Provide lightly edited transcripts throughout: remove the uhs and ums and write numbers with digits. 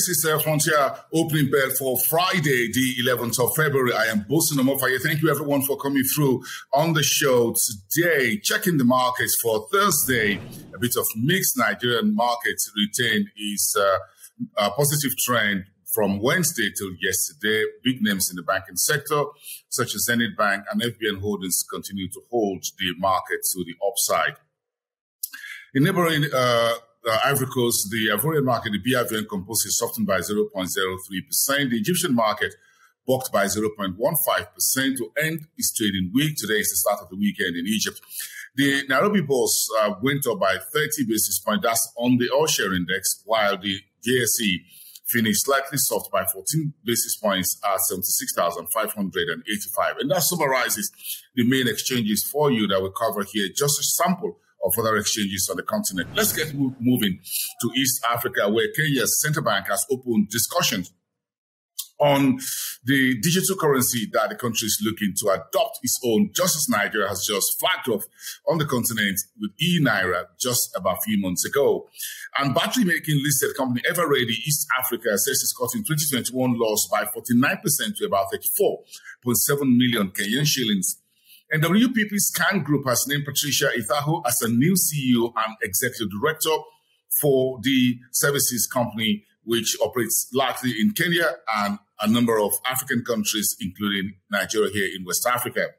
This is Frontier opening bell for Friday, the 11th of February. I am Bosun Omofaye. Thank you, everyone, for coming through on the show today. Checking the markets for Thursday. A bit of mixed Nigerian markets retain is a positive trend from Wednesday till yesterday. Big names in the banking sector, such as Zenith Bank and FBN Holdings, continue to hold the market to the upside. In neighboring Ivory Coast, the Ivorian market, the BIVN composite softened by 0.03%. The Egyptian market bucked by 0.15% to end its trading week. Today is the start of the weekend in Egypt. The Nairobi Bourse went up by 30 basis points. That's on the all-share index, while the JSE finished slightly soft by 14 basis points at 76,585. And that summarizes the main exchanges for you that we cover here. Just a sample of other exchanges on the continent. Let's get moving to East Africa, where Kenya's central bank has opened discussions on the digital currency that the country is looking to adopt its own, just as Nigeria has just flagged off on the continent with e-Naira just about a few months ago. And battery-making listed company Everready East Africa says it's cutting 2021 loss by 49% to about 34.7 million Kenyan shillings. And WPP Scan Group has named Patricia Ithaho as a new CEO and executive director for the services company, which operates largely in Kenya and a number of African countries, including Nigeria here in West Africa.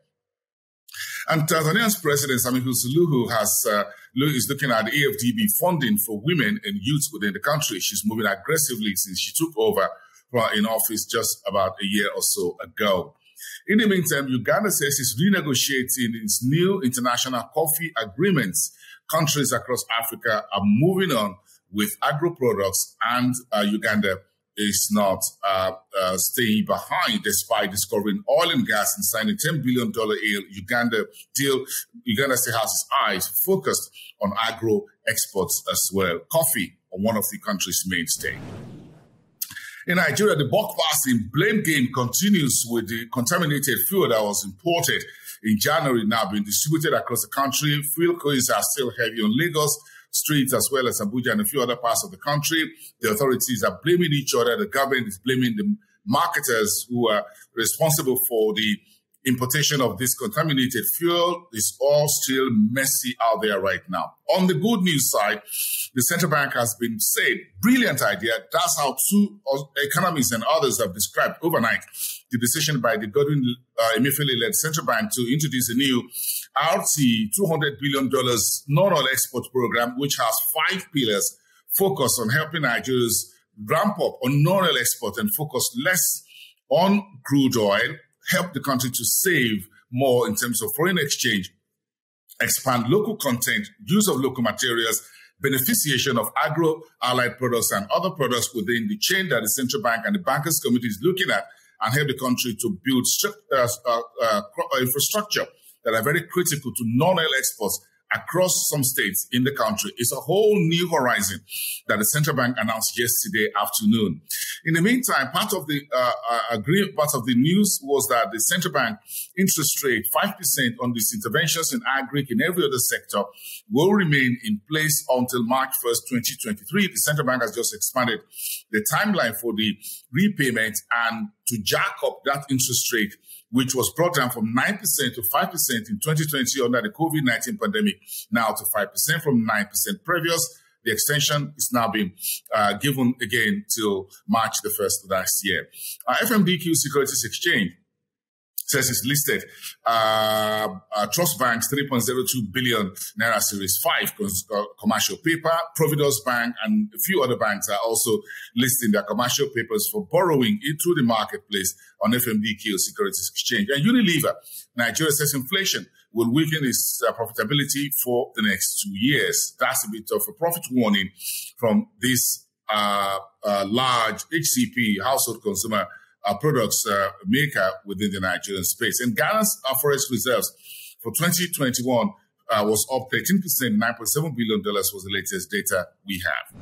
And Tanzania's President Samia Suluhu is looking at the AFDB funding for women and youth within the country. She's moving aggressively since she took over in office just about a year or so ago. In the meantime, Uganda says it's renegotiating its new international coffee agreements. Countries across Africa are moving on with agro products, and Uganda is not staying behind despite discovering oil and gas and signing $10 billion Uganda deal. Uganda still has its eyes focused on agro exports as well. Coffee, one of the country's mainstay. In Nigeria, the buck-passing blame game continues with the contaminated fuel that was imported in January now being distributed across the country. Fuel queues are still heavy on Lagos streets as well as Abuja and a few other parts of the country. The authorities are blaming each other. The government is blaming the marketers who are responsible for the importation of this contaminated fuel. It's all still messy out there right now. On the good news side, the central bank has been said, brilliant idea. That's how two economists and others have described overnight the decision by the Godwin Emefiele-led central bank to introduce a new RT $200 billion non-oil export program, which has 5 pillars focused on helping Nigerians ramp up on non-oil export and focus less on crude oil, help the country to save more in terms of foreign exchange, expand local content, use of local materials, beneficiation of agro-allied products and other products within the chain that the central bank and the bankers committee is looking at, and help the country to build infrastructure that are very critical to non-oil exports across some states in the country. It's a whole new horizon that the central bank announced yesterday afternoon. In the meantime, part of the news was that the central bank interest rate 5% on these interventions in agri and every other sector will remain in place until March 1st, 2023. The central bank has just expanded the timeline for the repayment and to jack up that interest rate, which was brought down from 9% to 5% in 2020 under the COVID-19 pandemic, now to 5% from 9% previous. The extension is now being given again till March the 1st of last year. FMDQ Securities Exchange says it's listed Trust Bank's 3.02 billion Naira Series 5 commercial paper. Providence Bank and a few other banks are also listing their commercial papers for borrowing through the marketplace on FMDQ Securities Exchange. And Unilever, Nigeria says inflation will weaken its profitability for the next 2 years. That's a bit of a profit warning from this large HCP, household consumer products maker within the Nigerian space. And Ghana's forex reserves for 2021 was up 13%, $9.7 billion was the latest data we have.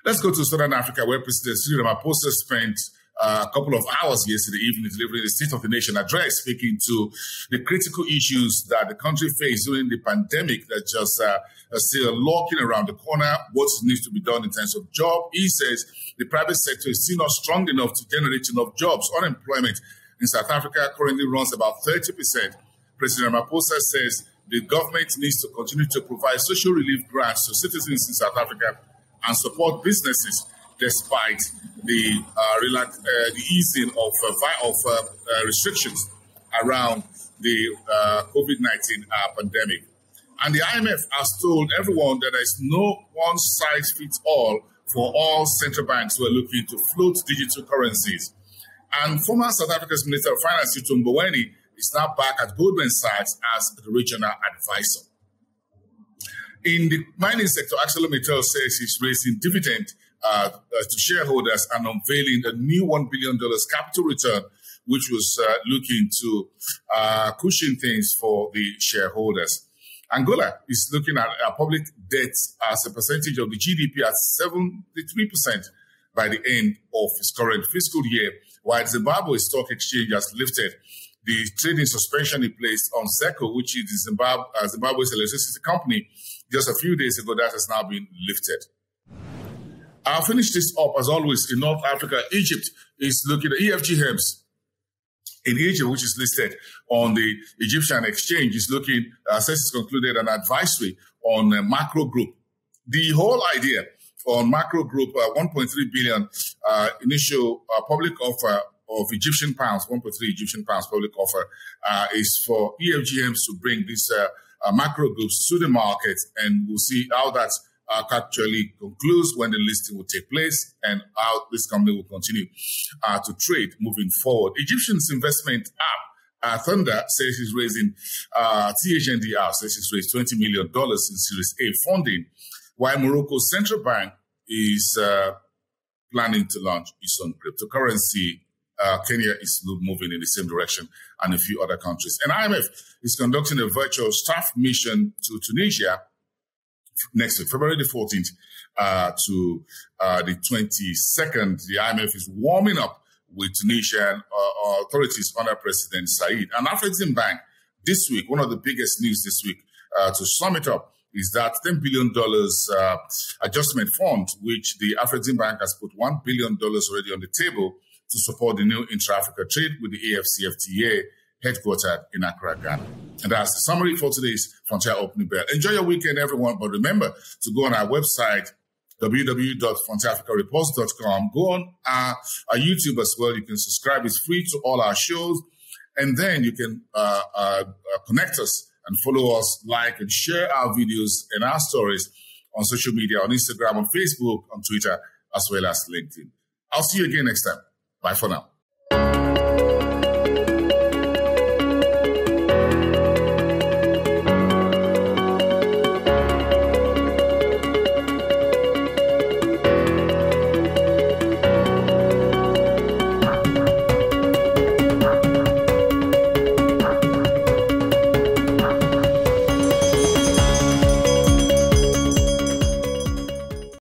Let's go to Southern Africa, where President Cyril Ramaphosa spent a couple of hours yesterday evening, delivering the State of the Nation address, speaking to the critical issues that the country faced during the pandemic that just are still lurking around the corner, what needs to be done in terms of job. He says the private sector is still not strong enough to generate enough jobs. Unemployment in South Africa currently runs about 30%. President Ramaphosa says the government needs to continue to provide social relief grants to citizens in South Africa and support businesses despite the easing of restrictions around the COVID-19 pandemic. And the IMF has told everyone that there is no one-size-fits-all for all central banks who are looking to float digital currencies. And former South Africa's Minister of Finance, Mboweni, is now back at Goldman Sachs as the regional advisor. In the mining sector, ArcelorMittal says he's raising dividend to shareholders and unveiling a new $1 billion capital return, which was looking to cushion things for the shareholders. Angola is looking at public debt as a percentage of the GDP at 73% by the end of its current fiscal year, while Zimbabwe's stock exchange has lifted the trading suspension it placed on ZECO, which is Zimbabwe's electricity company, just a few days ago. That has now been lifted. I'll finish this up, as always, in North Africa. Egypt is looking at EFG Hermes in Egypt, which is listed on the Egyptian exchange, is looking, says it's concluded an advisory on Macro Group. The whole idea on Macro Group, 1.3 billion initial public offer of Egyptian pounds, 1.3 Egyptian pounds public offer, is for EFG Hermes to bring this macro groups to the market, and we'll see how that actually concludes, when the listing will take place, and how this company will continue to trade moving forward. Egyptian's investment app, Thunder, says he's raising, THNDR says he's raised $20 million in Series A funding, while Morocco's central bank is planning to launch its own cryptocurrency. Kenya is moving in the same direction, and a few other countries. And IMF is conducting a virtual staff mission to Tunisia next week, February the 14th to the 22nd. The IMF is warming up with Tunisian authorities under President Said. And Afreximbank this week, one of the biggest news this week, to sum it up, is that $10 billion adjustment fund, which the Afreximbank has put $1 billion already on the table to support the new intra-Africa trade with the AFCFTA headquartered in Accra, Ghana. And that's the summary for today's Frontier Opening Bell. Enjoy your weekend, everyone, but remember to go on our website, www.frontierafricareports.com. Go on our YouTube as well. You can subscribe. It's free to all our shows. And then you can connect us and follow us, like and share our videos and our stories on social media, on Instagram, on Facebook, on Twitter, as well as LinkedIn. I'll see you again next time. Bye for now.